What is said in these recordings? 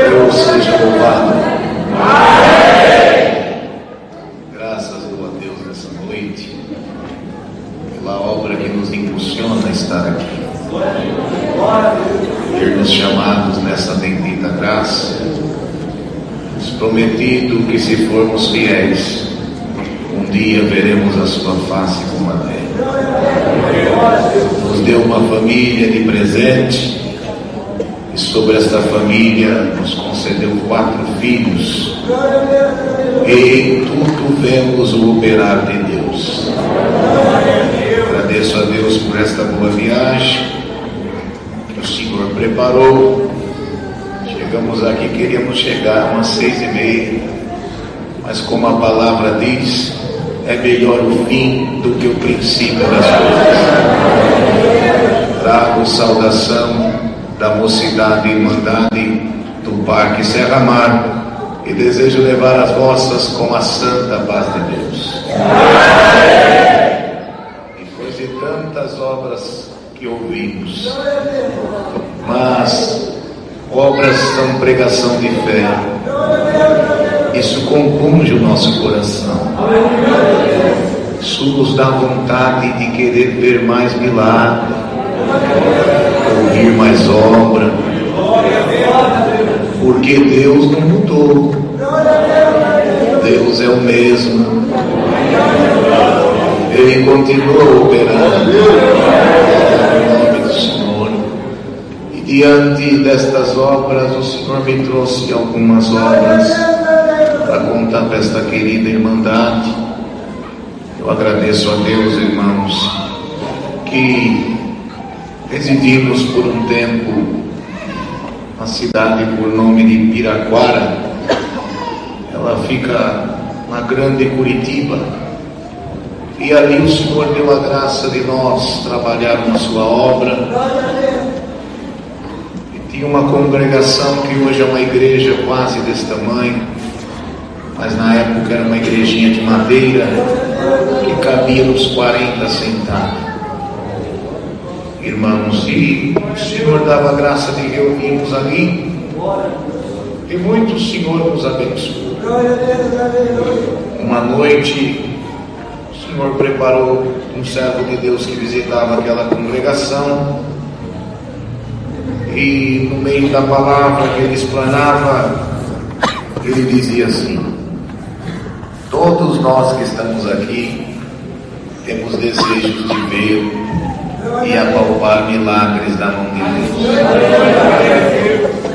Deus seja louvado. Graças a Deus nessa noite, pela obra que nos impulsiona a estar aqui, ter nos chamados nessa bendita graça, nos prometido que se formos fiéis, um dia veremos a sua face como a dele. Nos deu uma família de presente, e sobre esta família nos concedeu 4 filhos, e tudo vemos o operar de Deus. Agradeço a Deus por esta boa viagem que o Senhor preparou. Chegamos aqui, queríamos chegar umas 6h30, mas como a palavra diz, é melhor o fim do que o princípio das coisas. Trago saudação da Mocidade e Irmandade do Parque Serra Mar e desejo levar as vossas com a santa paz de Deus. Depois de tantas obras que ouvimos, mas obras são pregação de fé, isso compunge o nosso coração, isso nos dá vontade de querer ver mais milagre, ouvir mais obra, porque Deus não mudou, Deus é o mesmo, Ele continua operando no nome do Senhor. E diante destas obras, o Senhor me trouxe algumas obras para contar para esta querida irmandade. Eu agradeço a Deus, irmãos, que residimos por um tempo na cidade por nome de Piraquara. Ela fica na grande Curitiba, e ali o Senhor deu a graça de nós trabalharmos na sua obra. E tinha uma congregação que hoje é uma igreja quase desse tamanho, mas na época era uma igrejinha de madeira que cabia uns 40 sentados. Irmãos, e o Senhor dava a graça de reunirmos ali, e muito o Senhor nos abençoou. Uma noite o Senhor preparou um servo de Deus que visitava aquela congregação, e no meio da palavra que ele explanava, ele dizia assim: todos nós que estamos aqui temos desejos de ver e apalpar milagres da mão de Deus,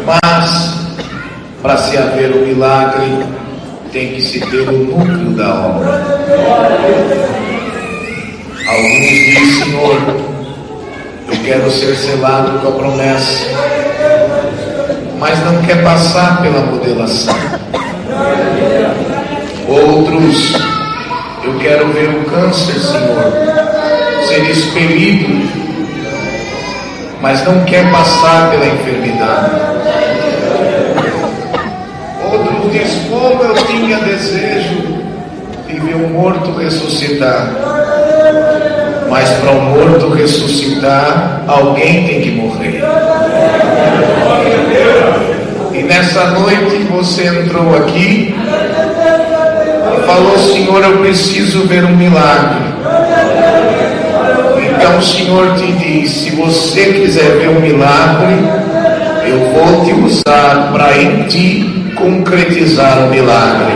mas para se haver o milagre tem que se ter o núcleo da obra. Alguns dizem: Senhor, eu quero ser selado com a promessa, mas não quer passar pela modelação. Outros: eu quero ver o câncer, Senhor, ser expelido, mas não quer passar pela enfermidade. Outros dizem: como eu tinha desejo de ver um morto ressuscitar, mas para um morto ressuscitar, alguém tem que morrer. E nessa noite você entrou aqui e falou: Senhor, eu preciso ver um milagre. Então o Senhor te diz: se você quiser ver um milagre, eu vou te usar para em ti concretizar o milagre.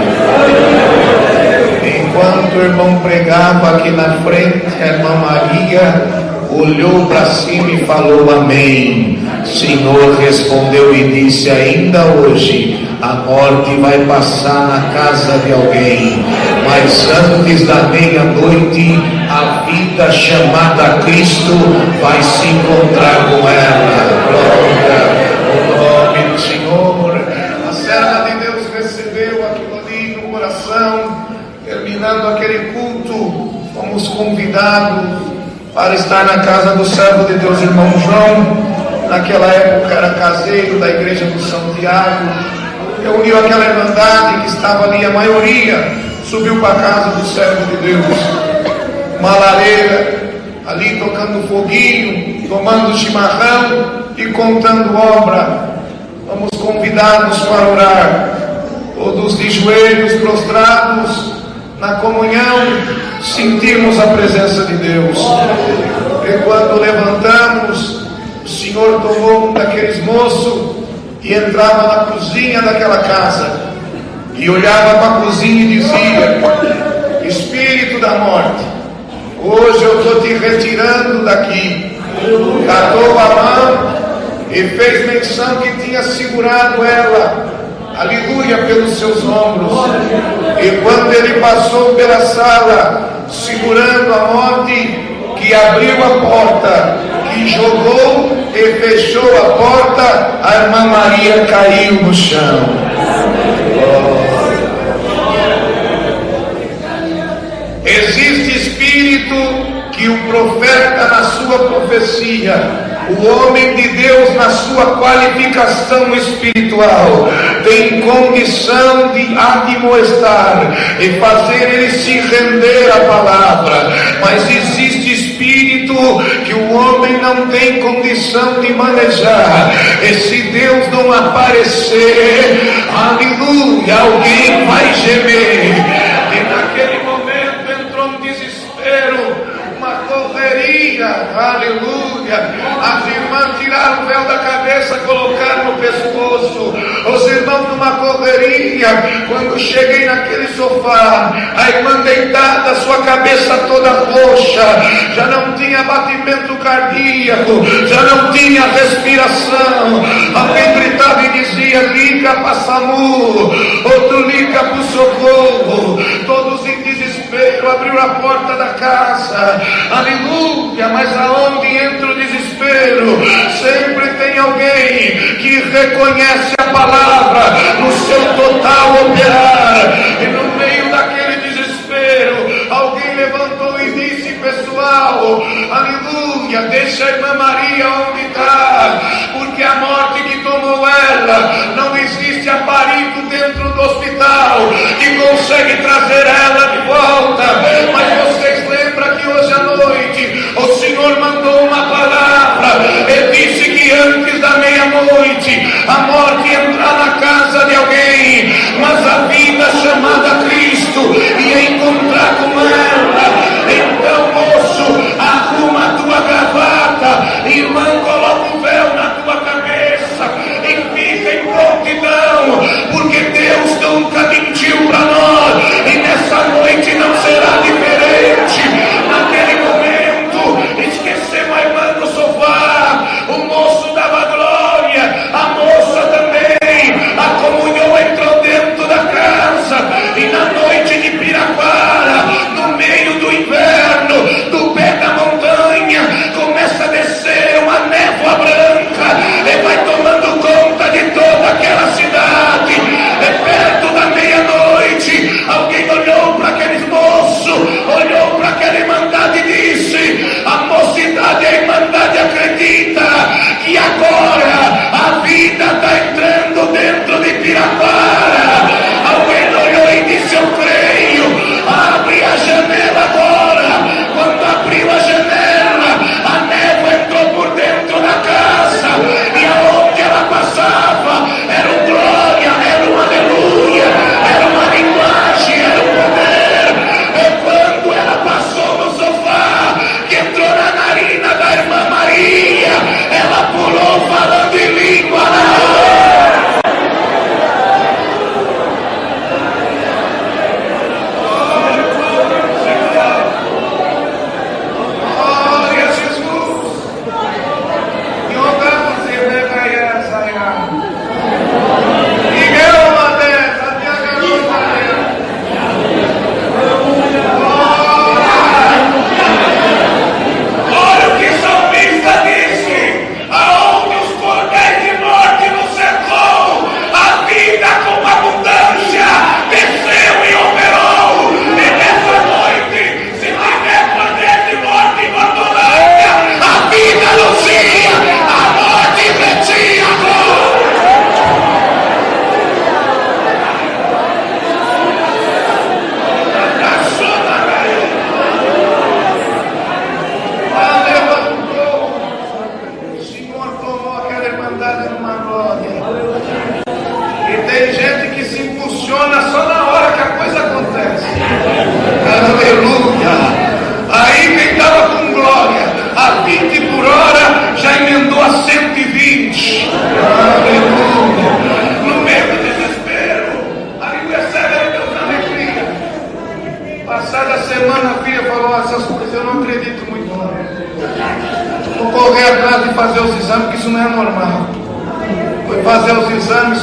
Enquanto o irmão pregava aqui na frente, a irmã Maria olhou para cima e falou amém. O Senhor respondeu e disse: ainda hoje a morte vai passar na casa de alguém, mas antes da meia-noite a vida chamada Cristo vai se encontrar com ela. Glória ao nome do Senhor. A serva de Deus recebeu aquilo ali no coração. Terminando aquele culto, fomos convidados para estar na casa do servo de Deus, irmão João. Naquela época era caseiro da igreja do São Tiago. Reuniu aquela irmandade que estava ali, a maioria subiu para a casa do servo de Deus. Uma lareira, ali tocando foguinho, tomando chimarrão e contando obra. Vamos convidados para orar, todos de joelhos prostrados, na comunhão, sentimos a presença de Deus. E quando levantamos, o Senhor tomou um daqueles moços e entrava na cozinha daquela casa, e olhava para a cozinha e dizia: Espírito da morte, hoje eu estou te retirando daqui. Catou a mão e fez menção que tinha segurado ela, aleluia, pelos seus ombros. E quando ele passou pela sala, segurando a morte, que abriu a porta, que jogou e fechou a porta, a irmã Maria caiu no chão. Existe espírito que o profeta, na sua profecia, o homem de Deus, na sua qualificação espiritual, tem condição de admoestar e fazer ele se render à palavra. Mas existe espírito que o homem não tem condição de manejar, e se Deus não aparecer, aleluia, alguém vai gemer. E naquele momento entrou um desespero, uma correria, aleluia. As irmãs tiraram o véu da cabeça, colocaram no pescoço. Os irmãos numa correria. Quando cheguei naquele sofá, a irmã deitada, sua cabeça toda roxa, já não tinha batimento cardíaco, já não tinha respiração. Alguém gritava e dizia: liga para SAMU, outro liga para o socorro. Todos em desespero, abriu a porta da casa, aleluia. Mas aonde entra o desespero, sempre tem alguém que reconhece a palavra no seu total operar. E no meio daquele desespero, alguém levantou e disse: pessoal, aleluia, deixa a irmã Maria onde está, porque a morte que tomou ela, não existe aparelho dentro do hospital que consegue trazer ela de volta. Mas vocês lembram que hoje à noite o Senhor mandou uma palavra e disse que antes da meia-noite a morte entrar na casa de alguém, mas a vida chamada Cristo ia encontrar com ela. Então, moço, arruma a tua gravata, irmã, coloca o véu na tua cabeça e fica em prontidão, porque Deus nunca mentiu para nós, e nessa noite não será diferente. Naquele momento, esquecemos a irmã no sofá, o moço dava glória, a moça também.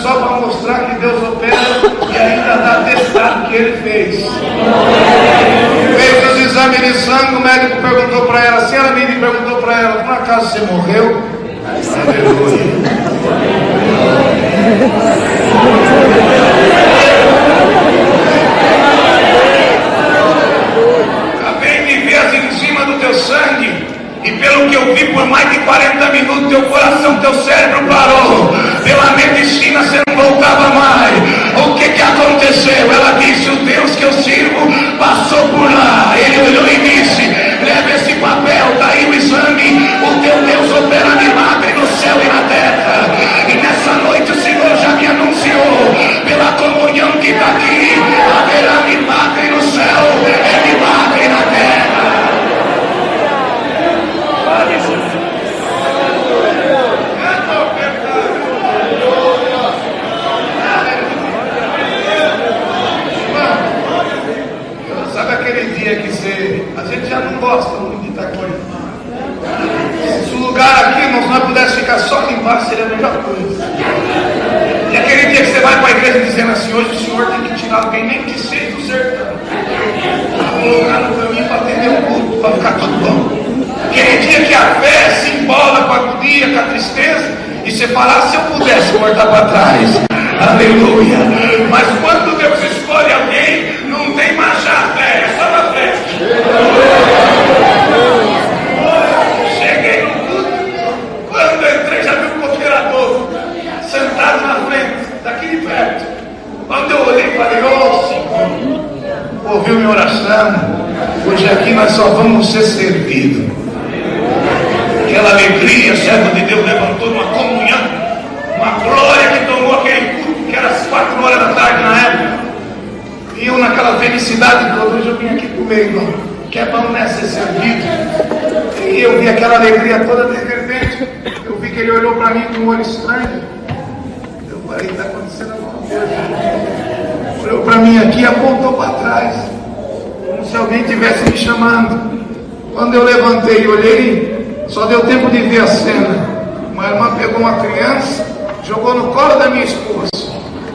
só para mostrar que Deus opera e ainda dá atestado que Ele fez. Fez os exames de sangue, o médico perguntou para ela, a senhora Miriam perguntou para ela, por acaso você morreu? Aleluia. Acabei de ver as enzimas do teu sangue. E pelo que eu vi, por mais de 40 minutos, teu coração, teu cérebro parou. Pela medicina você não voltava mais. O que aconteceu? Ela disse, o Deus que eu sirvo passou por lá. Ele olhou e disse, leva esse papel, tá aí o exame. O teu Deus opera milagre no céu e na terra. E nessa noite o Senhor já me anunciou, pela comunhão que está aqui, haverá milagre no céu, é milagre na terra. Sabe aquele dia que a gente já não gosta muito de estar com ele. Se o lugar aqui nós pudéssemos ficar só aqui embaixo, seria a melhor coisa. E aquele dia que você vai para a igreja dizendo assim, hoje o Senhor tem que tirar alguém, nem que seja do sertão, colocar no caminho para atender o culto, para ficar tudo bom. Aquele dia que a fé se embola com a agonia, com a tristeza, e você falar, se eu pudesse voltar para trás, aleluia. Mas quando Deus escolhe alguém, não tem mais a fé, é só na fé. Cheguei no culto, quando eu entrei já vi um cooperador sentado na frente, daqui de perto. Quando eu olhei, falei, ô Senhor, ouviu minha oração, hoje aqui nós só vamos ser servidos. Aquela alegria, servo de Deus levantou uma comunhão, uma glória que tomou aquele culto, que era às 4 horas da tarde na época. E eu naquela felicidade toda, hoje eu vim aqui comer, irmão, que é bom, né, ser servido. E eu vi aquela alegria toda, de repente, eu vi que ele olhou para mim com um olho estranho. Eu falei, está acontecendo alguma coisa. Olhou para mim aqui e apontou para trás, como se alguém estivesse me chamando. Quando eu levantei e olhei, só deu tempo de ver a cena. Uma irmã pegou uma criança, jogou no colo da minha esposa.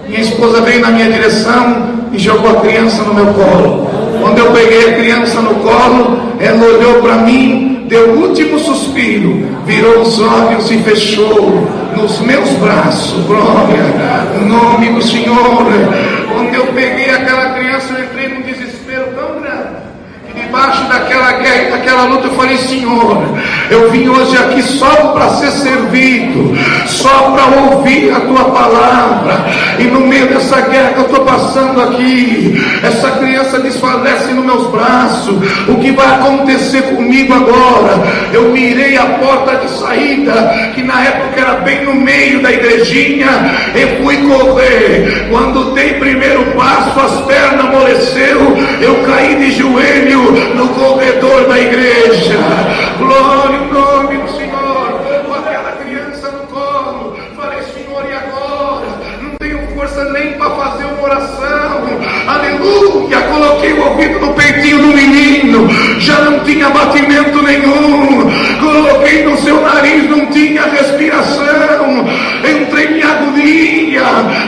Minha esposa veio na minha direção e jogou a criança no meu colo. Quando eu peguei a criança no colo, ela olhou para mim, deu o último suspiro, virou os olhos e fechou nos meus braços. Glória, no nome do Senhor. Quando eu peguei aquela criança, eu entrei num desespero tão grande. Debaixo daquela guerra e daquela luta eu falei, Senhor, eu vim hoje aqui só para ser servido, só para ouvir a tua palavra. E no meio dessa guerra que eu estou passando aqui, essa criança desfalece nos meus braços. O que vai acontecer comigo agora? Eu mirei a porta de saída, que na época era bem no meio da igrejinha, e fui correr. Quando dei primeiro passo, as pernas amoleceu, eu caí de joelho no corredor da igreja. Glória ao nome do Senhor. Com aquela criança no colo, falei, Senhor, e agora? Não tenho força nem para fazer uma oração. Aleluia. Coloquei o ouvido no peitinho do menino, já não tinha batimento nenhum. Coloquei no seu nariz, não tinha respiração. Entrei em agonia,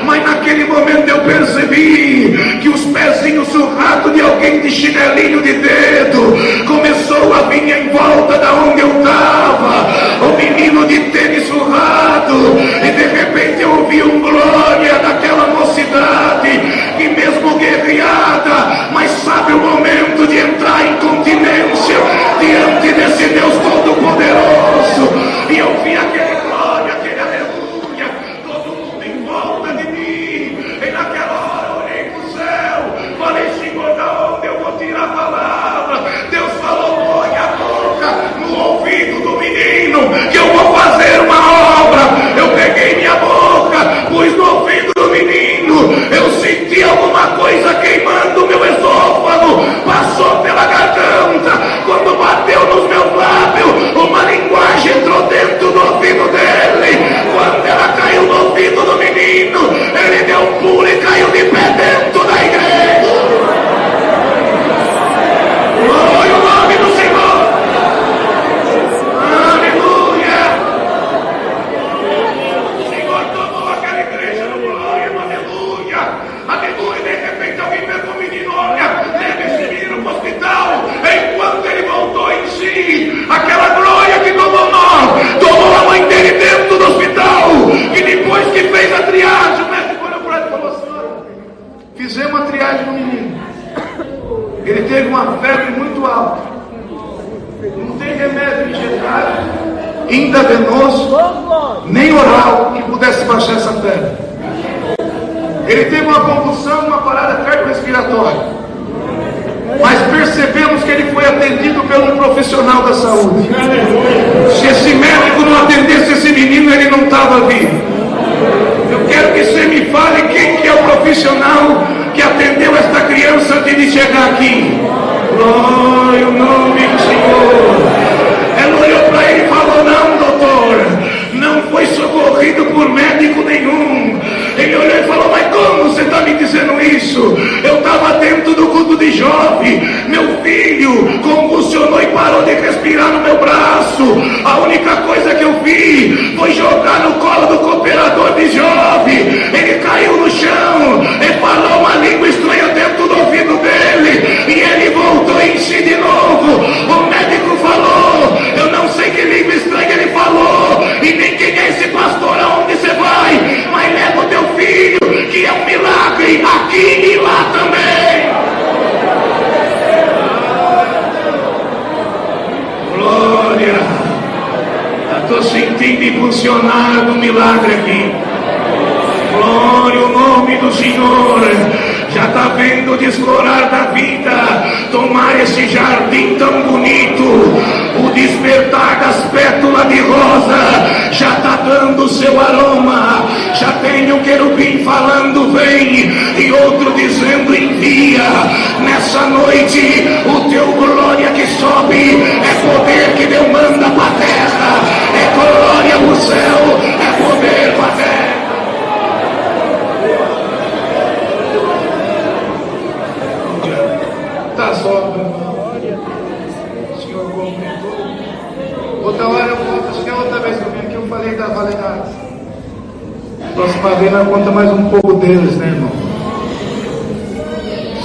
mas naquele momento eu percebi que os pezinhos surrados de alguém de chinelinho de dedo começou a vir em volta da onde eu estava. O menino de tênis surrado, e de repente eu ouvi um glória daquela mocidade que mesmo guerreada, mas sabe o momento de entrar em continência diante desse Deus Todo-Poderoso. E eu vi aquele glória, aquele aleluia, todo mundo em volta de mim. E naquela hora eu olhei para o céu, falei, Senhor, da onde eu vou tirar a palavra? Deus falou, põe a boca no ouvido do menino, que eu vou fazer uma obra. Eu peguei minha boca, pus no ouvido do menino, eu senti alguma coisa queimando o meu esôfago, passou pela garganta, quando bateu nos meus lábios, uma linguagem entrou dentro do ouvido dele. Quando ela caiu no ouvido do menino, ele deu um pulo e caiu de pé dentro da igreja. Glória ao nome do Senhor. Aleluia. O Senhor tomou aquela igreja no Fizemos uma triagem no menino. Ele teve uma febre muito alta. Não tem remédio injetado, intravenoso, nem oral que pudesse baixar essa febre. Ele teve uma convulsão, uma parada cardiorrespiratória. Mas percebemos que ele foi atendido por um profissional da saúde. Se esse médico não atendesse esse menino, ele não estava vivo. Eu quero que você me fale quem que é o profissional que atendeu esta criança antes de chegar aqui. Glória ao nome do Senhor. Ela olhou para ele e falou: não, doutor, não foi socorrido por médico nenhum. Ele olhou e falou: mas como você está me dizendo isso? Eu estava dentro do culto de Job, meu filho convulsionou e parou de respirar no meu braço. A única coisa que eu vi foi jogar no colo do cooperador de Job. Ele caiu no chão e falou uma língua estranha dentro do ouvido dele, e ele voltou em si de novo. O médico falou: eu não sei que língua estranha ele falou, e nem quem é esse pastor, aonde você vai, mas leva o teu filho, que é um milagre aqui e lá também. Glória. Estou sentindo impulsionar um milagre aqui. Glória ao nome do Senhor. Já está vendo o desflorar da vida, tomar esse jardim tão bonito, o despertar das pétalas de rosa, já está dando o seu aroma. Já tem um querubim falando vem, e outro dizendo envia. Nessa noite o teu glória que sobe é poder que Deus manda para a terra, é glória para o céu, é poder para a terra. Das obras, o Senhor completou. Outra hora eu conto, acho que é outra vez que eu vim aqui, eu falei da Valenada. Próxima vez nós conta mais um pouco deles, né, irmão?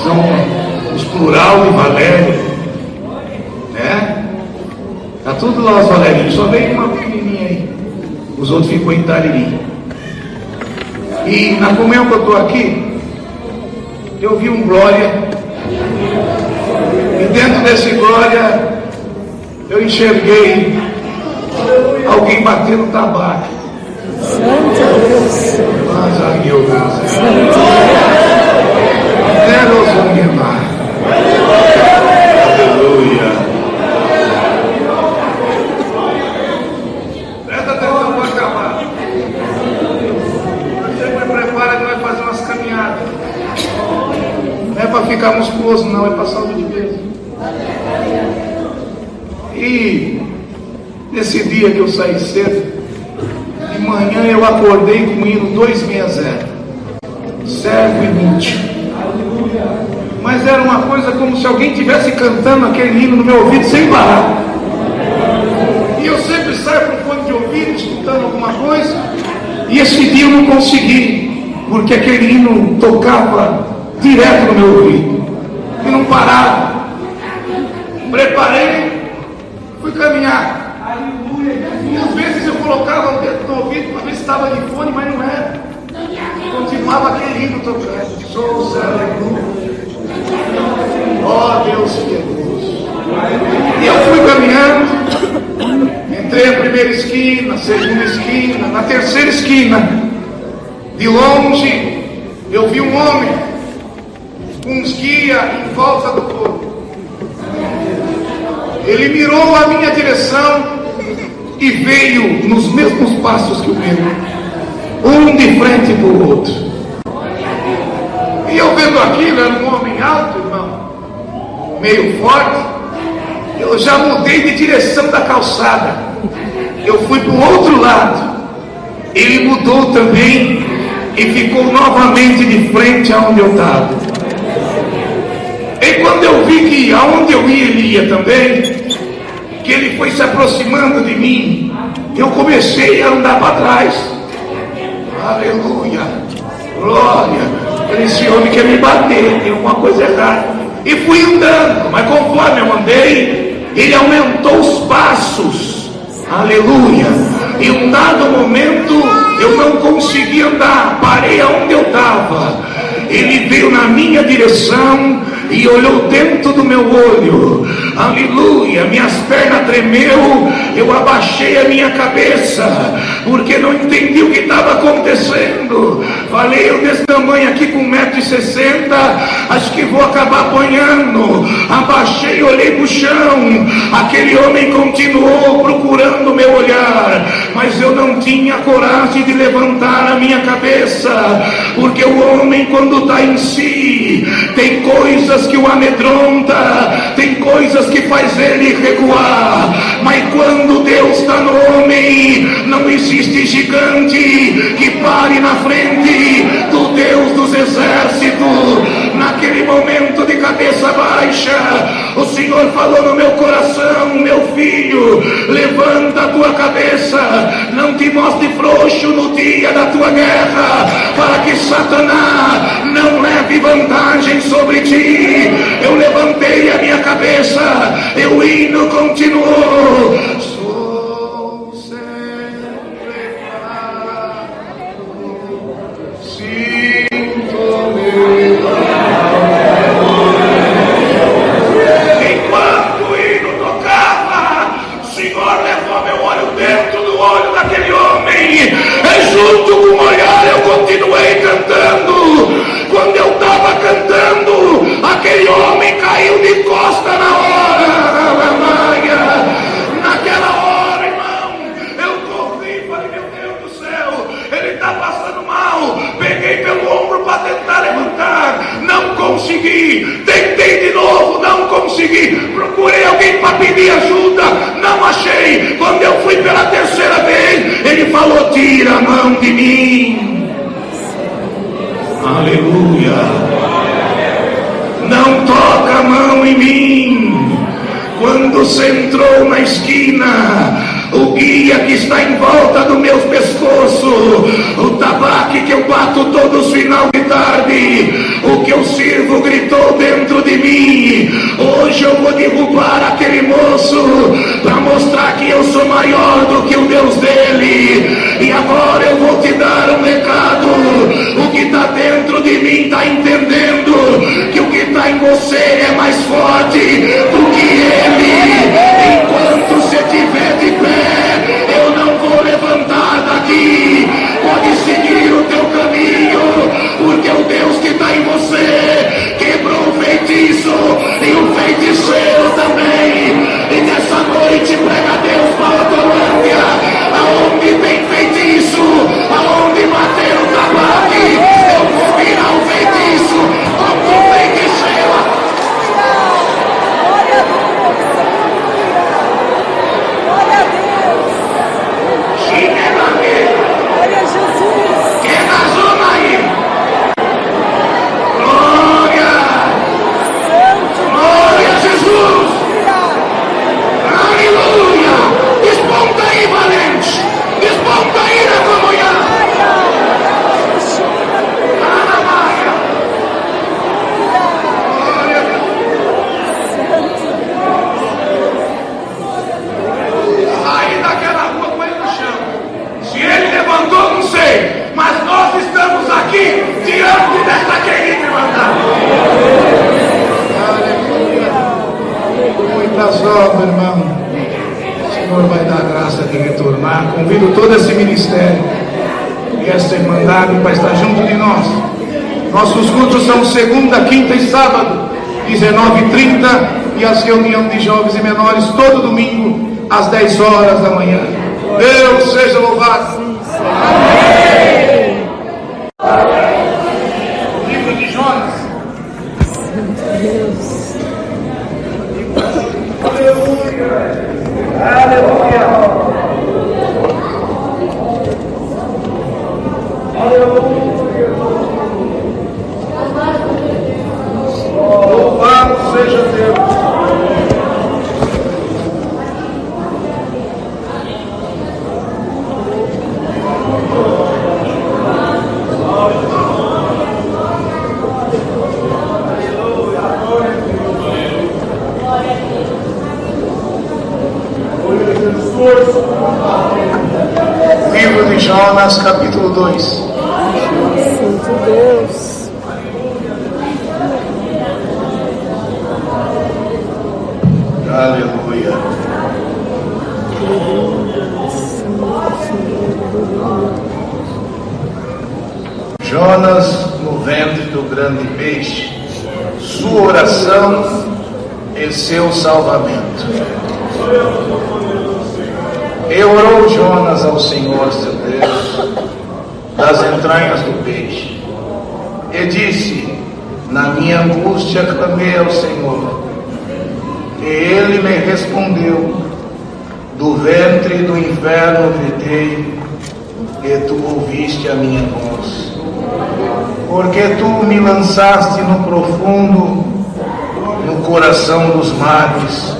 São os plural de Valério, né? Tá tudo lá os Valerinhos, só veio uma pequenininha aí, os outros ficou em Tariri. E na comunhão que eu estou aqui, eu vi um glória. E dentro desse glória, eu enxerguei alguém batendo tabaco. Mas aí eu aleluia. Presta atenção para acabar. Você me prepara que vai fazer umas caminhadas. Não é para ficar musculoso, não, é para saúde de Deus. E nesse dia que eu saí cedo, de manhã eu acordei com o hino 260, servo inútil. Mas era uma coisa como se alguém estivesse cantando aquele hino no meu ouvido sem parar. E eu sempre saio com fone de ouvido, escutando alguma coisa, e esse dia eu não consegui, porque aquele hino tocava direto no meu ouvido e não parava. Preparei, fui caminhar. E às vezes eu colocava o dedo no ouvido para ver se estava de fone, mas não era. Continuava aquele hino tocando. Sou aleluia. Ó Deus piedoso. E eu fui caminhando. Entrei na primeira esquina, segunda esquina, na terceira esquina. De longe eu vi um homem com uns guias em volta do corpo. Ele mirou a minha direção e veio nos mesmos passos que o meu, um de frente para o outro. E eu vendo aquilo, era um homem alto, irmão, meio forte. Eu já mudei de direção da calçada. Eu fui para o outro lado. Ele mudou também e ficou novamente de frente aonde eu estava. E quando eu vi que aonde eu ia, ele ia também, que ele foi se aproximando de mim, eu comecei a andar para trás. Aleluia, glória. Esse homem quer me bater, tem alguma coisa errada. E fui andando, mas conforme eu andei, ele aumentou os passos. Aleluia. Em um dado momento eu não consegui andar, parei aonde eu estava. ele veio na minha direção e olhou dentro do meu olho, aleluia, minhas pernas tremeu, eu abaixei a minha cabeça, porque não entendi o que estava acontecendo. Falei, eu desse tamanho aqui com 1,60 m, acho que vou acabar apanhando. Abaixei, olhei para o chão, aquele homem continuou procurando meu olhar, mas eu não tinha coragem de levantar a minha cabeça, porque o homem, quando está em si, tem coisas que o amedronta, tem coisas que faz ele recuar, mas quando Deus está no homem, não existe gigante que pare na frente do Deus dos exércitos. Naquele momento de cabeça baixa, o Senhor falou no meu coração: meu filho, levanta a tua cabeça, não te mostre frouxo no dia da tua guerra, para que Satanás não leve vantagem sobre ti. Eu levantei a minha cabeça, e o hino continuou: sou sempre grato, sinto meu. Enquanto o hino tocava, o Senhor levou meu olho dentro do olho daquele homem, e junto com o olhar eu continuei cantando. Quando eu estava cantando, aquele homem caiu de costa na hora. Naquela hora, irmão, eu corri e falei: meu Deus do céu, ele está passando mal. Peguei pelo ombro para tentar levantar, não consegui. Tentei de novo, não consegui. Procurei alguém para pedir ajuda, não achei. Quando eu fui pela terceira vez, ele falou: tira a mão de mim. Aleluia. Não toca a mão em mim. Quando você entrou na esquina, o guia que está em volta do meu pescoço, o tabaque que eu bato todos os final de tarde, o que eu sirvo gritou dentro de mim: hoje eu vou derrubar aquele moço, para mostrar que eu sou maior do que o Deus dele. E agora eu vou te dar um recado: o que está dentro de mim está entendendo que o que está em você é mais forte do que ele. Enquanto você estiver de pé, eu não vou levantar daqui. Pode seguir o teu caminho, porque o Deus que está em você quebrou o feitiço e o feiticeiro também. E nessa noite prega a Deus para a Torândia, aonde tem feitiço, aonde bater o tabaque, eu vou virar o feitiço como o feiticeiro. Meu irmão, o Senhor vai dar a graça de retornar. Convido todo esse ministério e essa irmandade para estar junto de nós. Nossos cultos são segunda, quinta e sábado, 19h30, e as reuniões de jovens e menores todo domingo às 10 horas da manhã. Deus seja louvado. Amém. Livro de Jonas. Aleluia. Aleluia. Louvado seja Deus. Livro de Jonas, capítulo 2. Santo Deus. do grande peixe, sua oração e seu salvamento. E orou Jonas ao Senhor seu Deus das entranhas do peixe, e disse: na minha angústia clamei ao Senhor, e ele me respondeu. Do ventre do inferno gritei, e tu ouviste a minha voz. Porque tu me lançaste no profundo, no coração dos mares,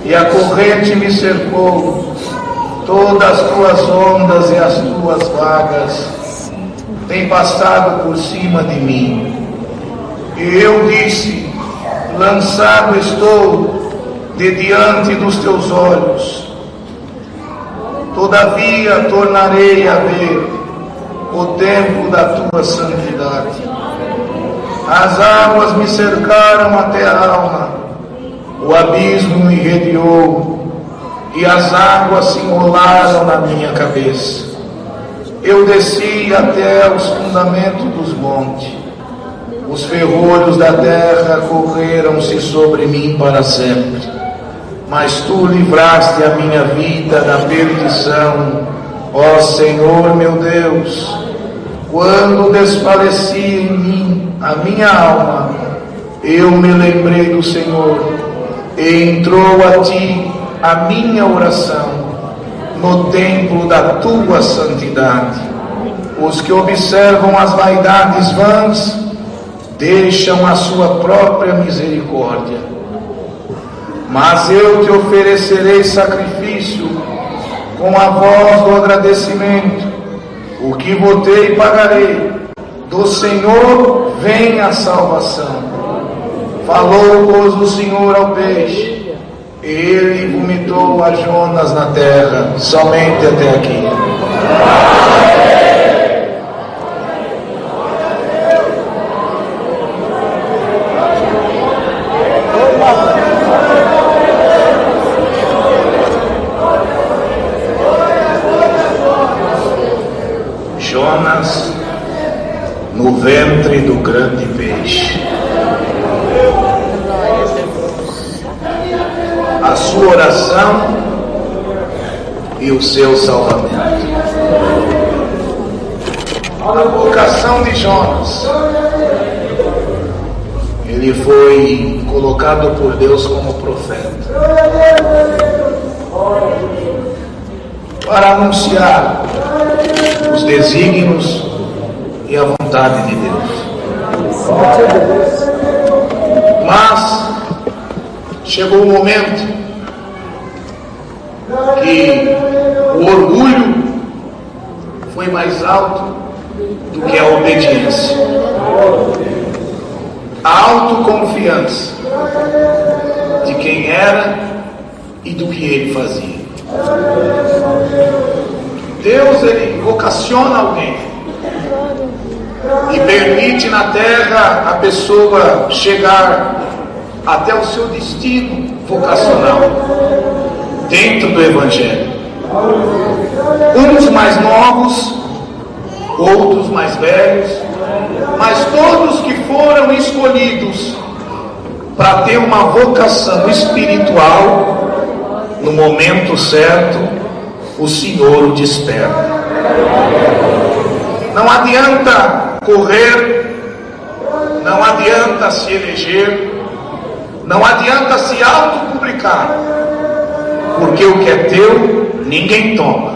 e a corrente me cercou. Todas as tuas ondas e as tuas vagas têm passado por cima de mim. E eu disse: lançado estou de diante dos teus olhos. Todavia tornarei a ver o tempo da tua santidade. As águas me cercaram até a alma, o abismo me rodeou, e as águas se enrolaram na minha cabeça. Eu desci até os fundamentos dos montes, os ferrolhos da terra correram-se sobre mim para sempre. Mas tu livraste a minha vida da perdição, ó Senhor meu Deus. Quando desfalecia em mim a minha alma, eu me lembrei do Senhor, e entrou a ti a minha oração no templo da tua santidade. Os que observam as vaidades vãs deixam a sua própria misericórdia. Mas eu te oferecerei sacrifício com a voz do agradecimento. O que votei pagarei. Do Senhor vem a salvação. Falou, pois, o Senhor ao peixe, e ele vomitou a Jonas na terra. Somente até aqui. Jonas no ventre do grande peixe. A sua oração e o seu salvamento. A vocação de Jonas. Ele foi colocado por Deus como profeta para anunciar os desígnios e a vontade de Deus. Mas chegou um momento que o orgulho foi mais alto do que a obediência. A autoconfiança de quem era e do que ele fazia. Deus, ele vocaciona alguém e permite na terra a pessoa chegar até o seu destino vocacional dentro do Evangelho. Uns mais novos, outros mais velhos, mas todos que foram escolhidos para ter uma vocação espiritual, no momento certo, o Senhor o desperta. Não adianta correr, não adianta se eleger, não adianta se autopublicar, porque o que é teu, ninguém toma.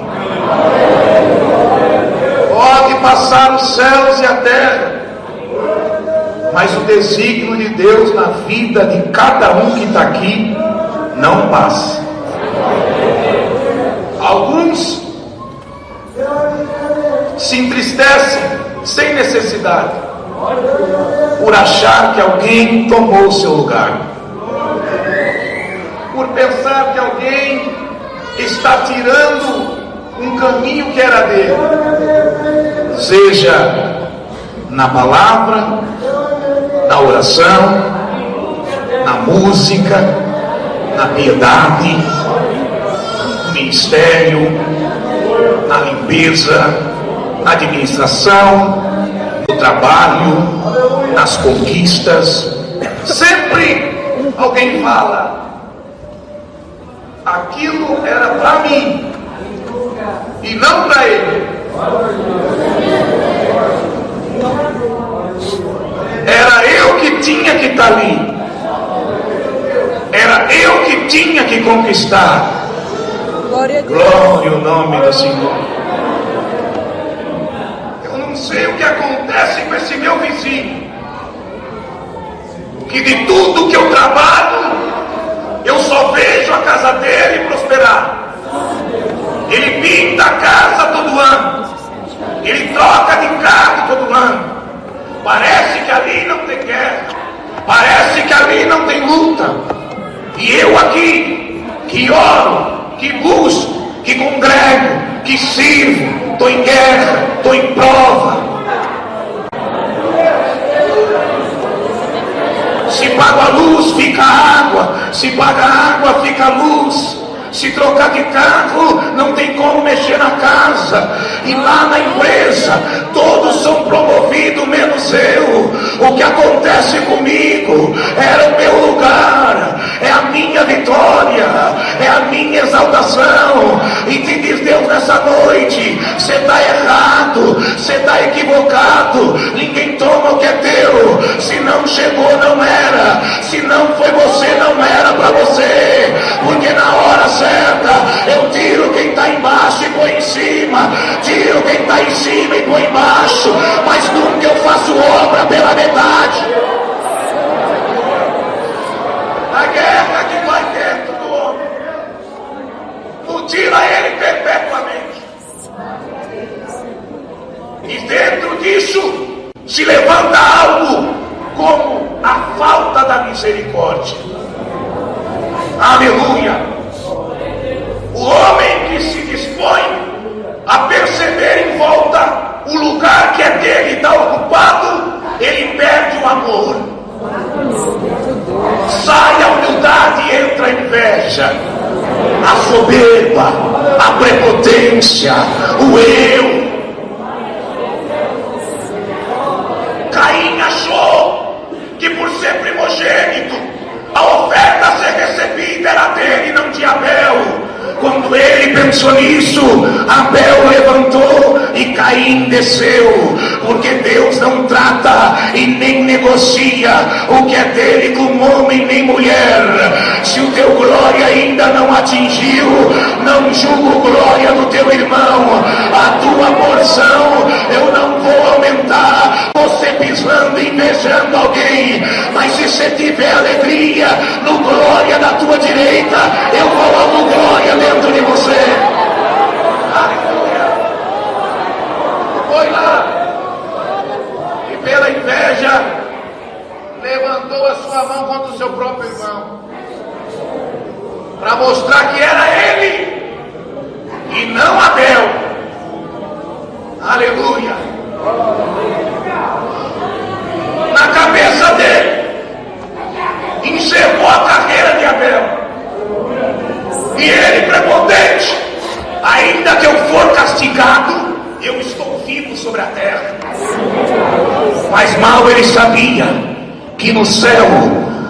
Pode passar os céus e a terra, mas o desígnio de Deus na vida de cada um que está aqui não passa. Alguns se entristecem sem necessidade por achar que alguém tomou o seu lugar, por pensar que alguém está tirando um caminho que era dele, seja na palavra, na oração, na música, na piedade, no ministério, na limpeza, na administração, no no trabalho, nas conquistas. Sempre alguém fala: aquilo era para mim e não para ele. Era eu que tinha que estar ali. Era eu que tinha que conquistar. Glória ao nome do Senhor. Eu não sei o que acontece com esse meu vizinho, que de tudo que eu trabalho, eu só vejo a casa dele prosperar. Ele pinta a casa todo ano, ele troca de carro todo ano. Parece que ali não tem guerra, parece que ali não tem luta. E eu aqui, que oro, que busco, que congrego, que sirvo, estou em guerra, estou em prova. Se paga a luz, fica água. Se paga água, fica luz. Se trocar de carro, não tem como mexer na casa. E lá na empresa, todos são promovidos, menos eu. O que acontece comigo era o meu lugar, é a minha vitória, é a minha exaltação. E te diz Deus nessa noite: você está errado, você está equivocado. Ninguém toma o que é teu. Se não chegou, não era. Se não foi você, não era para você. Porque na hora certa eu tiro quem está embaixo e põe em cima, tiro quem está em cima e põe embaixo, mas nunca eu faço obra pela metade. A guerra que vai dentro do homem mutila ele perpetuamente, e dentro disso se levanta algo como a falta da misericórdia. Aleluia! O homem que se dispõe a perceber em volta o lugar que é dele está ocupado, ele perde o amor. Sai a humildade e entra a inveja, a soberba, a prepotência, o eu. Caim achou que por ser primogênito, a oferta a ser recebida era dele e não de Abel. Quando ele pensou nisso, Abel levantou e Caim desceu, porque Deus não trata e nem negocia o que é dele com homem nem mulher. Se o teu glória ainda não atingiu, não julgo glória do teu irmão. A tua porção eu não vou aumentar, você pisando e invejando alguém, mas se você tiver alegria no glória da tua direita, eu coloco glória dentro de você. Aleluia. Foi lá e pela inveja levantou a sua mão contra o seu próprio irmão, para mostrar que era ele e não Abel. Aleluia. Na cabeça dele encerrou a carreira de Abel. E ele, prepotente: ainda que eu for castigado, eu estou vivo sobre a terra. Mas mal ele sabia que no céu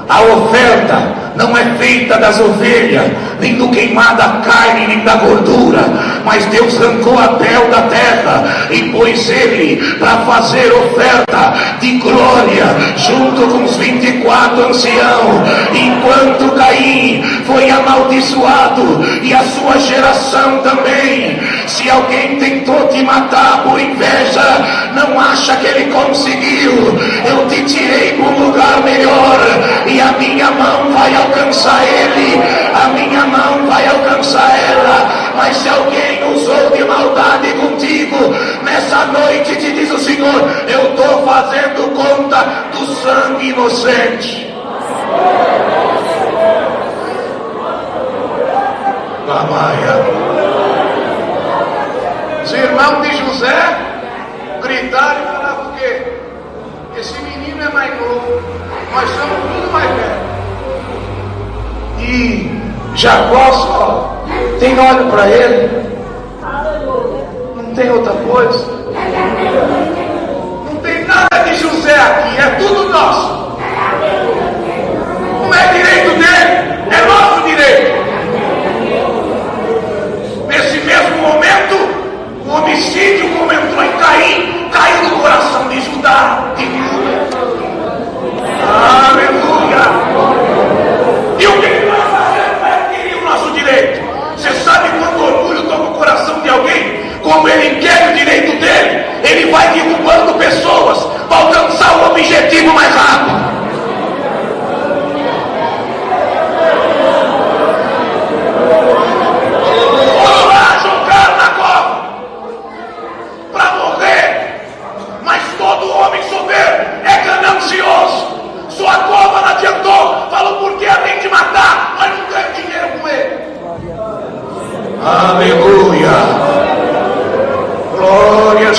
a oferta não é feita das ovelhas, nem do queimar da carne, nem da gordura, mas Deus arrancou Abel da terra e pôs ele para fazer oferta de glória, junto com os 24 anciãos, enquanto Caim foi amaldiçoado e a sua geração também. Se alguém tentou te matar por inveja, não acha que ele conseguiu. Eu te tirei para um lugar melhor, e a minha mão vai alcançar ele, a minha mão vai alcançar ela. Mas se alguém usou de maldade contigo, nessa noite te diz o Senhor: eu estou fazendo conta do sangue inocente. Amaia. Os irmãos de José gritaram e falaram: o quê? Esse menino é mais novo, nós somos tudo mais velhos. E Jacó só tem olho para ele, não tem outra coisa, não tem nada.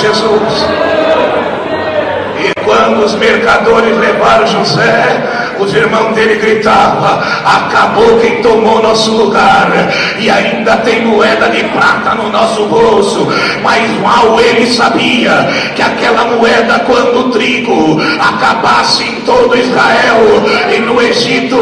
Jesus. E quando os mercadores levaram José, os irmãos dele gritavam: acabou quem tomou nosso lugar, e ainda tem moeda de prata no nosso bolso. Mas mal ele sabia que aquela moeda, quando o trigo acabasse em todo Israel e no Egito,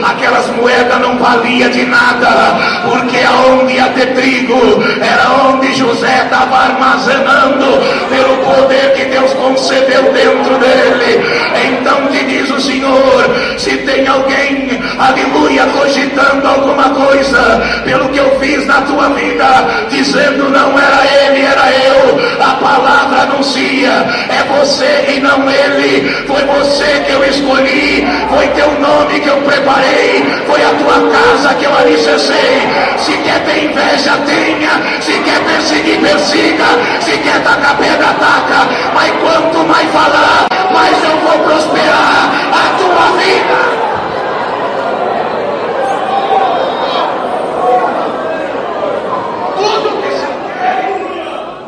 aquelas moedas não valia de nada, porque aonde ia ter trigo era onde José estava armazenando pelo poder que Deus concedeu dentro dele. Então te diz o Senhor: se tem alguém, aleluia, cogitando alguma coisa pelo que eu fiz na tua vida, dizendo não era ele, era eu, a palavra anuncia: é você e não ele. Foi você que eu escolhi, foi teu nome que eu preparei, foi a tua casa que eu alicercei. Se quer ter inveja, tenha. Se quer perseguir, persiga. Se quer tacar pedra, ataca. Mas quanto mais falar, mais eu vou prosperar a tua vida. Tudo que se quer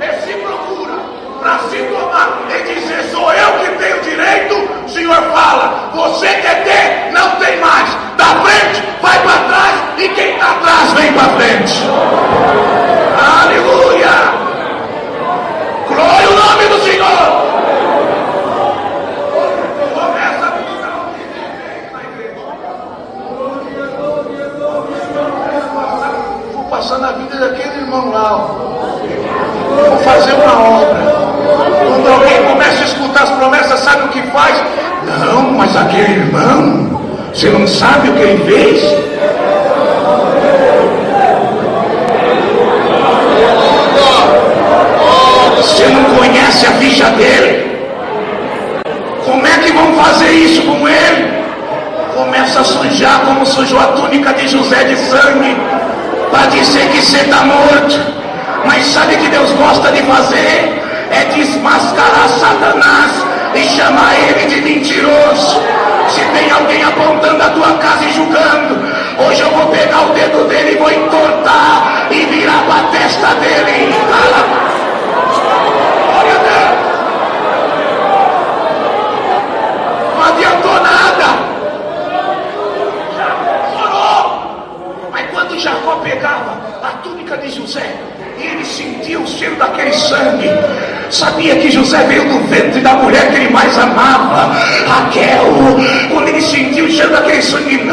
é se procura para se tomar e dizer: sou eu que tenho direito. O Senhor fala: você quer ter, não tem mais. Da frente, vai para trás, e quem está atrás vem para frente. Aleluia! Glória ao nome do Senhor! Começa a mudar o que tem na igreja. Vou passar na vida daquele irmão lá, vou fazer uma obra. Quando alguém começa a escutar as promessas, sabe o que faz? Não, mas aquele irmão, você não sabe o que ele fez? Você não conhece a ficha dele? Como é que vão fazer isso com ele? Começa a sujar como sujou a túnica de José de sangue, para dizer que você está morto. Mas sabe o que Deus gosta de fazer? É desmascarar Satanás e chamar ele de mentiroso. Se tem alguém apontando a tua casa e julgando, hoje eu vou pegar o dedo dele e vou entortar e virar para a testa dele. Glória a Deus. Não adiantou nada. Chorou. Mas quando Jacó pegava a túnica de José e ele sentia o cheiro daquele sangue, sabia que José veio do ventre da mulher que ele mais amava, Raquel. Quando ele sentiu o cheiro daquele sangue,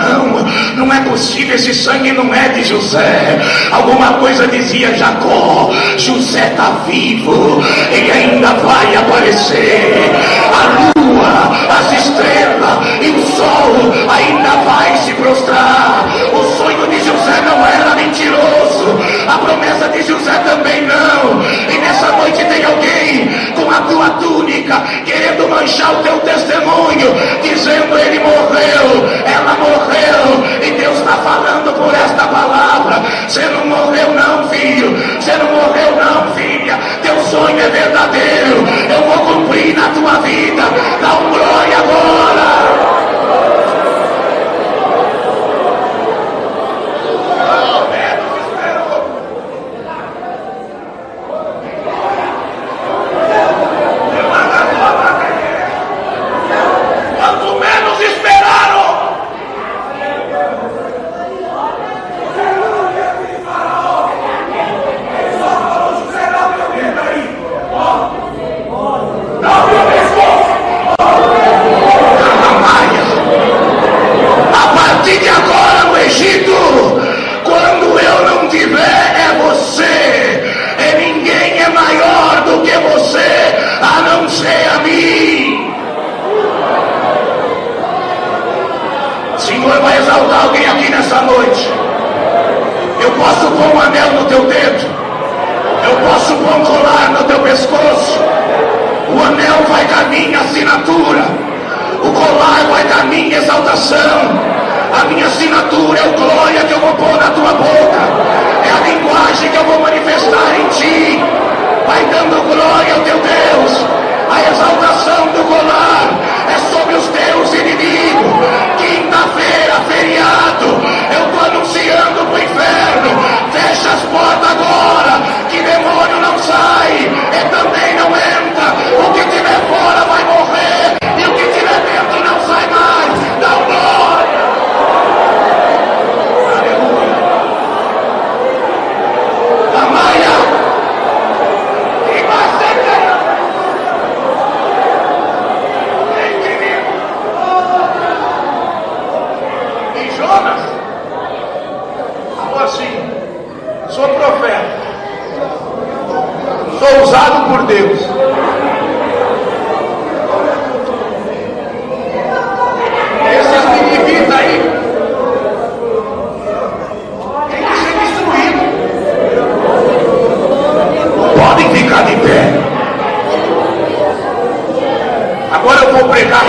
não é possível, esse sangue não é de José. Alguma coisa dizia: Jacó, José está vivo, ele ainda vai aparecer. A lua, as estrelas e o sol ainda vai se prostrar. O sonho de José não era mentiroso, a promessa de José também não. E nessa noite tem alguém com a tua túnica querendo manchar o teu testemunho, dizendo: ele morreu, ela morreu. E Deus está falando por esta palavra: você não morreu não, filho, você não morreu não, filha. Teu sonho é verdadeiro, eu vou cumprir na tua vida. Dá um glória agora. A minha assinatura é o glória que eu vou pôr na tua boca, é a linguagem que eu vou manifestar em ti. Vai dando glória ao teu Deus. A exaltação do colar é sobre os teus inimigos. Quinta-feira, feriado, eu estou anunciando para o inferno: fecha as portas agora, que demônio não sai, e também não é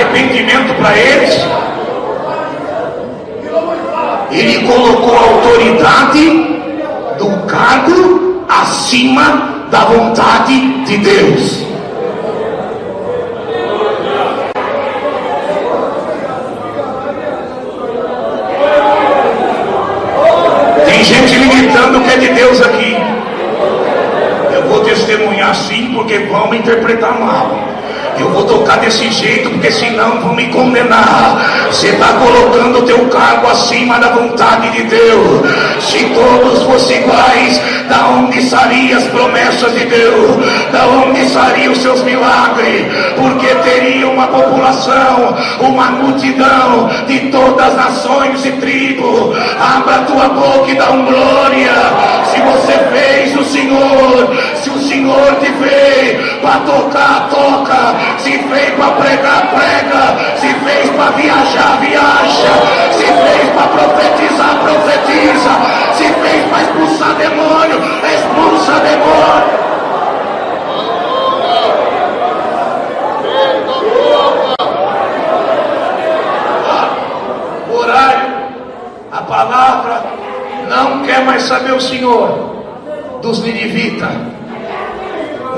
arrependimento para eles. Ele colocou a autoridade do cargo acima da vontade de Deus. Tem gente limitando o que é de Deus aqui. Eu vou testemunhar sim, porque vão me interpretar mal. Eu vou tocar desse jeito, porque senão vão me condenar. Você está colocando o teu cargo acima da vontade de Deus. Se todos fossem iguais, da onde sariam as promessas de Deus? Da onde sariam os seus milagres? Porque teria uma população, uma multidão de todas as nações e tribos. Abra a tua boca e dá um glória. Se você fez o Senhor, se o Senhor te fez para tocar, toca. Se fez para pregar, prega. Se fez para viajar, viaja. Se fez para profetizar, profetiza. Se fez para expulsar demônio, expulsa demônio. O horário, a palavra não quer mais saber o Senhor dos ninivitas.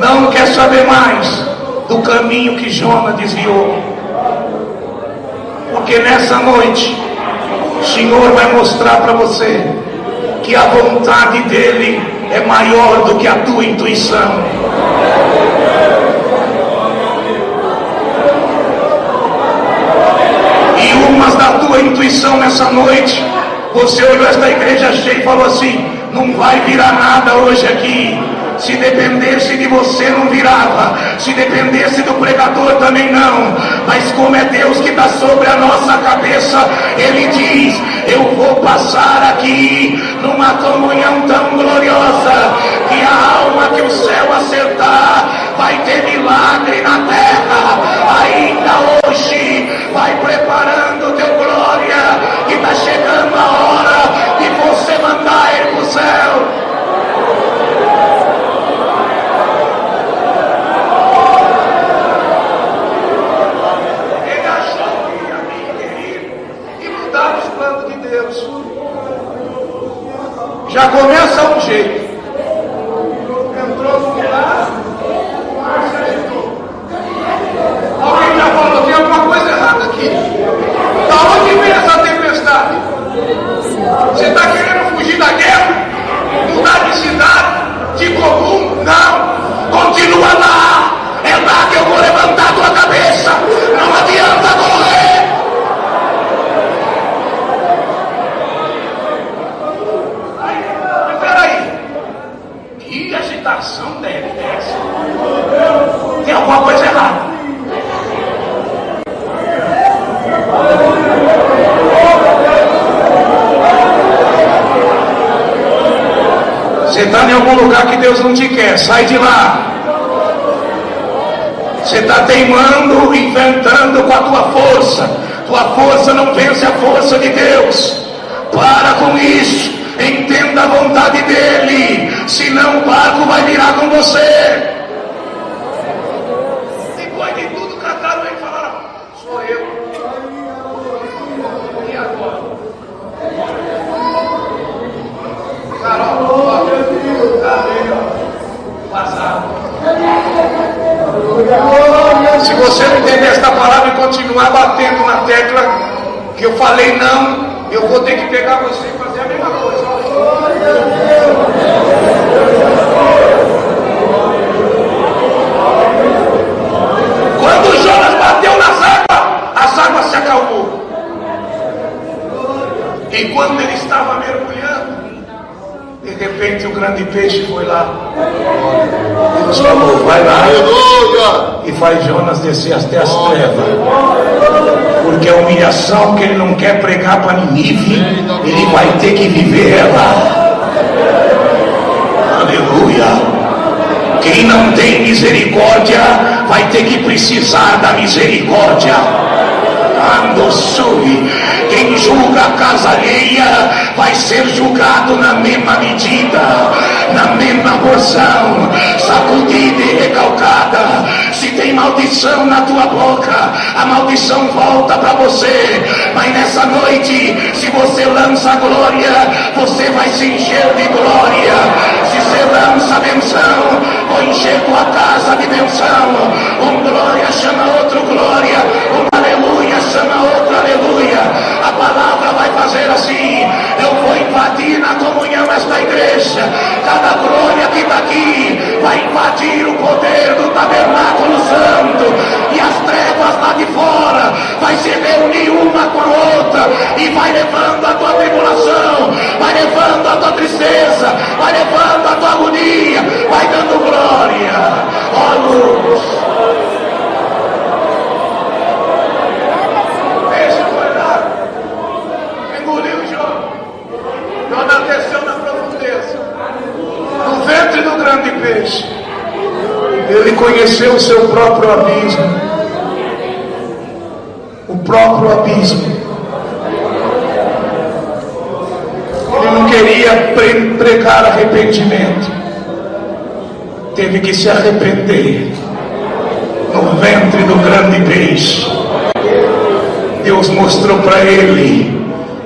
Não quer saber mais do caminho que Jonas desviou. Porque nessa noite o Senhor vai mostrar para você que a vontade dele é maior do que a tua intuição. E umas da tua intuição nessa noite, você olhou esta igreja cheia e falou assim: não vai virar nada hoje aqui. Se dependesse de você não virava, se dependesse do pregador também não. Mas como é Deus que está sobre a nossa cabeça, Ele diz: eu vou passar aqui numa comunhão tão gloriosa, que a alma que o céu acertar vai ter milagre na terra. Ainda hoje vai preparando o teu glória, que está chegando a hora de você mandar ele para o céu. Já começa um jeito. Entrou no lugar, mas ajeitou. Alguém já falou: tem alguma coisa errada aqui. Da onde vem essa tempestade? Você está querendo fugir da guerra? Mudar de cidade? De comum? Não. Continua lá. É lá que eu vou levantar a tua cabeça. Não adianta correr. Deve dessa. Tem alguma coisa errada. Você está em algum lugar que Deus não te quer, sai de lá. Você está teimando, inventando com a tua força. Tua força não vence a força de Deus. Para com isso. Entenda a vontade dele, senão o barco vai virar com você. Depois de tudo, cantaram e falaram: sou eu. E agora? Carol, passado. Se você não entender esta palavra e continuar batendo na tecla que eu falei não, eu vou ter que pegar você e fazer a mesma coisa. Quando Jonas bateu as águas se acalmou. Enquanto ele estava mergulhando, de repente o grande peixe foi lá. Deus falou: vai lá e faz Jonas descer até as trevas. Porque a humilhação que ele não quer pregar para Nínive, ele vai ter que viver ela. Aleluia. Quem não tem misericórdia vai ter que precisar da misericórdia. Quem julga a casa alheia vai ser julgado na mesma medida, na mesma porção, sacudida e recalcada. Se tem maldição na tua boca, a maldição volta para você. Mas nessa noite, se você lança glória, você vai se encher de glória. Se você lança benção, vou encher tua casa de benção. Um glória chama outro glória, um aleluia chama outro aleluia. A palavra vai fazer assim: eu vou invadir na comunhão esta igreja. Cada glória que está aqui vai invadir o poder do tabernáculo santo, e as trevas lá de fora vai se reunir uma com a outra e vai levando a tua tribulação, vai levando a tua tristeza, vai levando a tua agonia, vai dando glória. Ó luz, deixa eu olhar. Engoliu Jonas desceu na profundeza, no ventre do grande peixe. Ele conheceu o seu próprio abismo, o próprio abismo. Ele não queria pregar arrependimento, teve que se arrepender no ventre do grande peixe. Deus mostrou para ele: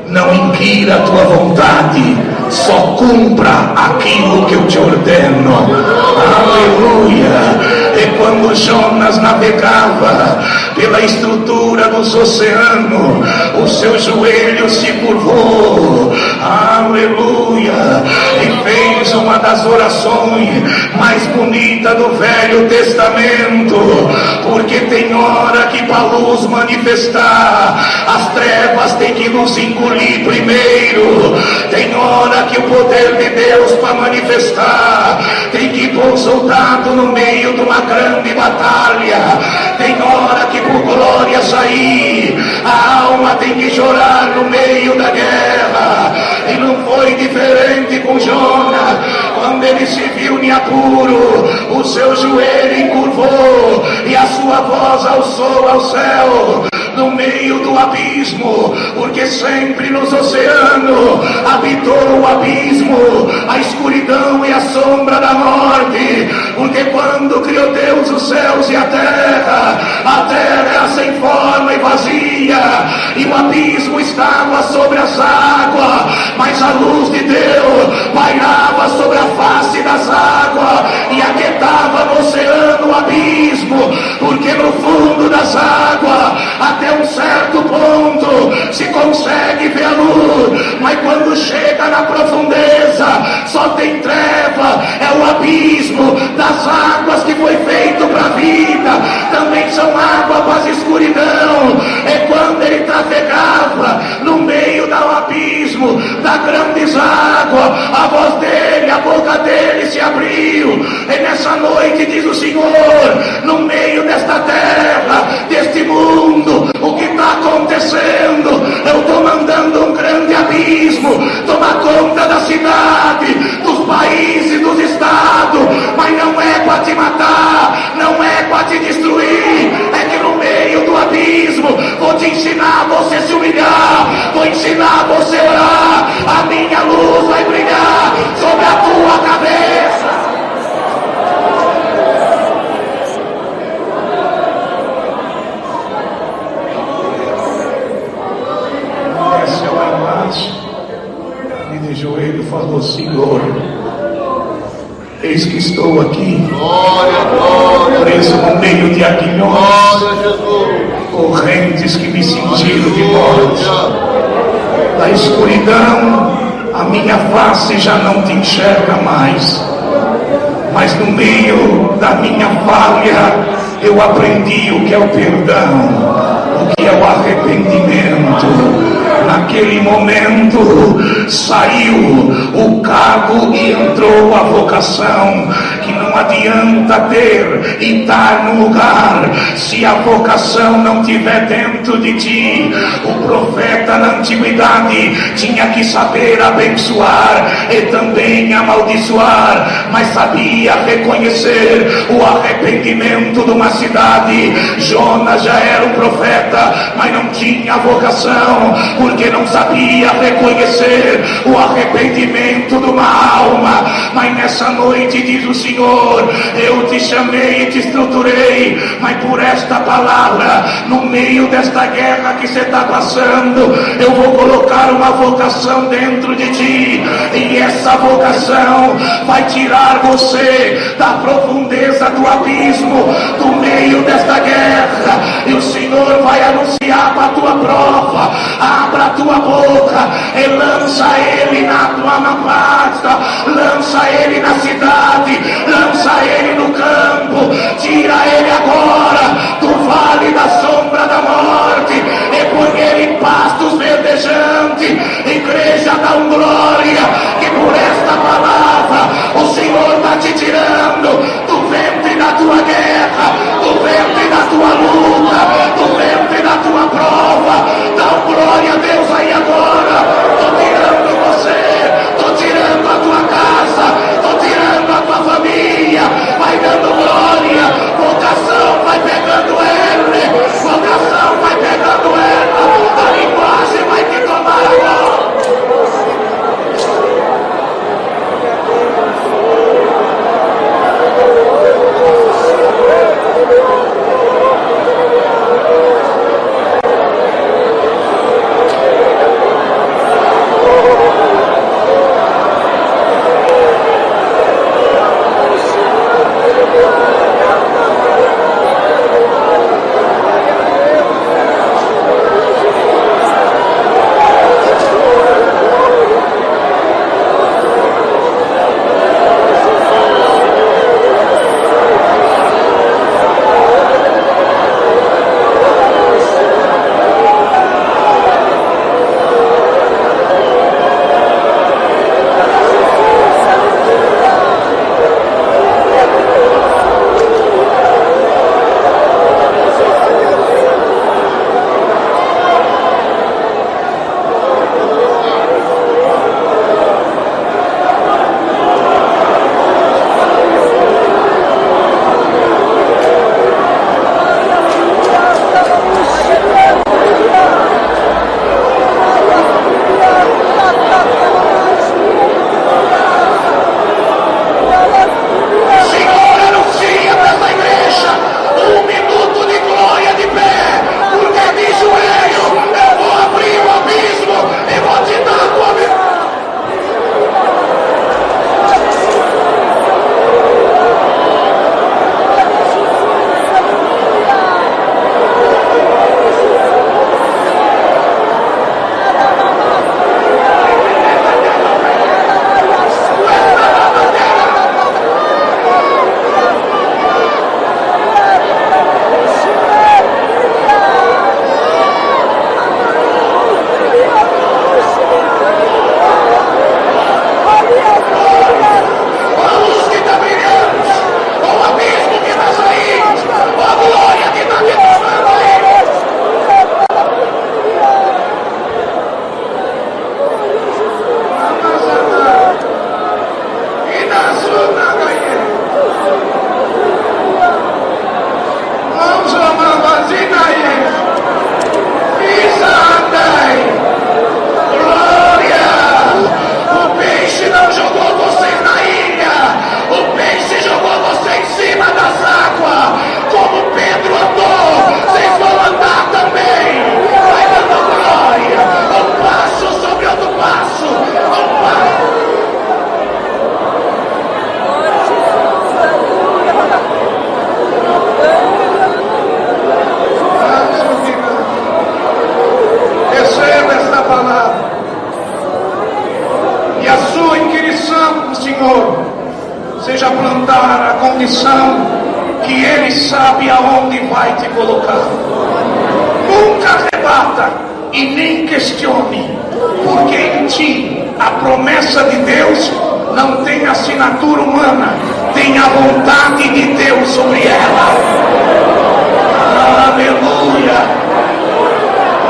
não inquira a tua vontade, só cumpra aquilo que eu te ordeno. Aleluia. E quando Jonas navegava pela estrutura dos oceanos, o seu joelho se curvou, aleluia, e fez uma das orações mais bonitas do Velho Testamento, porque tem hora que para luz manifestar, as trevas tem que nos engolir primeiro. Tem hora que o poder de Deus para manifestar tem que pôr o soldado no meio de uma grande batalha. Tem hora que por glória sair, a alma tem que chorar no meio da guerra. E não foi diferente com Jonas. Quando ele se viu em apuro, o seu joelho encurvou e a sua voz alçou ao céu no meio do abismo, porque sempre nos oceanos habitou o abismo, a escuridão e a sombra da morte. Porque quando criou Deus os céus e a terra era sem forma e vazia, e o abismo estava sobre as águas, mas a luz de Deus pairava sobre a face das águas e aquietava no oceano o abismo. Porque no fundo das águas, até um certo ponto, se consegue ver a luz, mas quando chega na profundeza, só tem treva. É o abismo das águas que foi feito para a vida, também são águas para a escuridão. É quando ele trafegava no meio do abismo, da grandes águas, a voz dele, a boca dele se abriu. E nessa noite diz o Senhor: no meio desta terra, deste mundo, o que está acontecendo? Eu estou mandando um grande abismo tomar conta da cidade, dos países, dos estados, mas não é para te matar, não é para te destruir. É que no meio do abismo vou te ensinar a você se humilhar, vou ensinar a você a orar. A minha luz vai brilhar sobre a tua cabeça. E de joelho falou: Senhor, eis que estou aqui, preso no meio de aguilhões, correntes que me cingiram de morte. Da escuridão a minha face já não te enxerga mais, mas no meio da minha falha eu aprendi o que é o perdão, o que é o arrependimento. Naquele momento saiu o cargo e entrou a vocação. Que não adianta ter e estar no lugar se a vocação não estiver dentro de ti. O profeta na antiguidade tinha que saber abençoar e também amaldiçoar, mas sabia reconhecer o arrependimento de uma cidade. Jonas já era um profeta, mas não tinha vocação, porque não sabia reconhecer o arrependimento de uma alma. Mas nessa noite diz o Senhor: eu te chamei e te estruturei, mas por esta palavra, no meio desta guerra que você está passando, eu vou colocar uma vocação dentro de ti, e essa vocação vai tirar você da profundeza do abismo, do meio desta guerra, e o Senhor vai anunciar para a tua prova: abra a tua boca e lança ele na tua pasta, lança ele na cidade, lança ele no campo, tira ele agora do vale da sombra da morte e põe ele em pastos verdejantes. Igreja, dá um glória, que por esta palavra o Senhor está te tirando do ventre da tua guerra, do ventre da tua luta, do ventre da tua prova. Dá um glória a Deus aí agora. Estou tirando você, estou tirando a tua casa, estou tirando a tua família. Vai dando glória. Vocação vai pegando ele, vocação vai pegando ela. A linguagem vai te tomar agora. seja plantar a condição que Ele sabe aonde vai te colocar. Nunca rebata e nem questione, porque em ti a promessa de Deus não tem assinatura humana, tem a vontade de Deus sobre ela. Aleluia!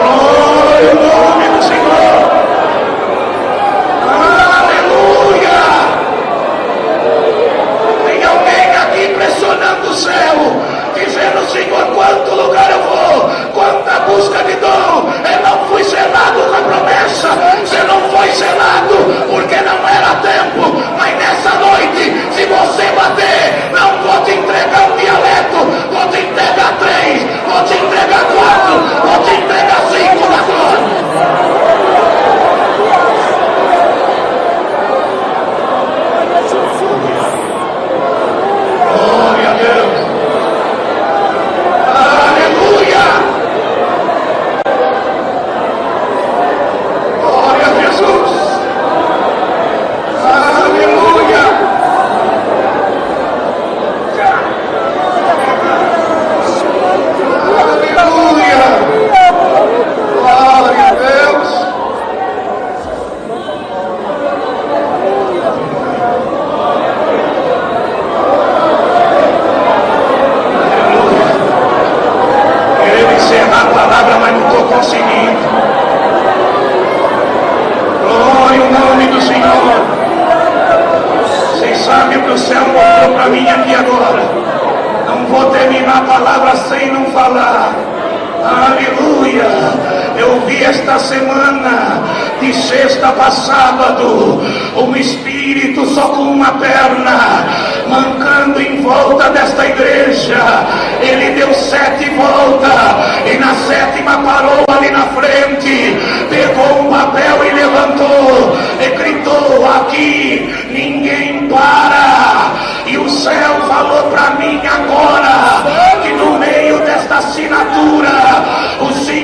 Glória ao nome do Senhor! Aleluia! Tem alguém aqui pressionando o céu, dizendo: Senhor, quanto lugar eu vou, quanta busca de dom, esta semana, de sexta para sábado, um espírito só com uma perna, mancando em volta desta igreja. Ele deu 7 voltas, e na 7ª parou ali na frente, pegou um papel e levantou, e gritou: aqui ninguém para. E o céu falou para mim agora, que no meio desta assinatura, o Senhor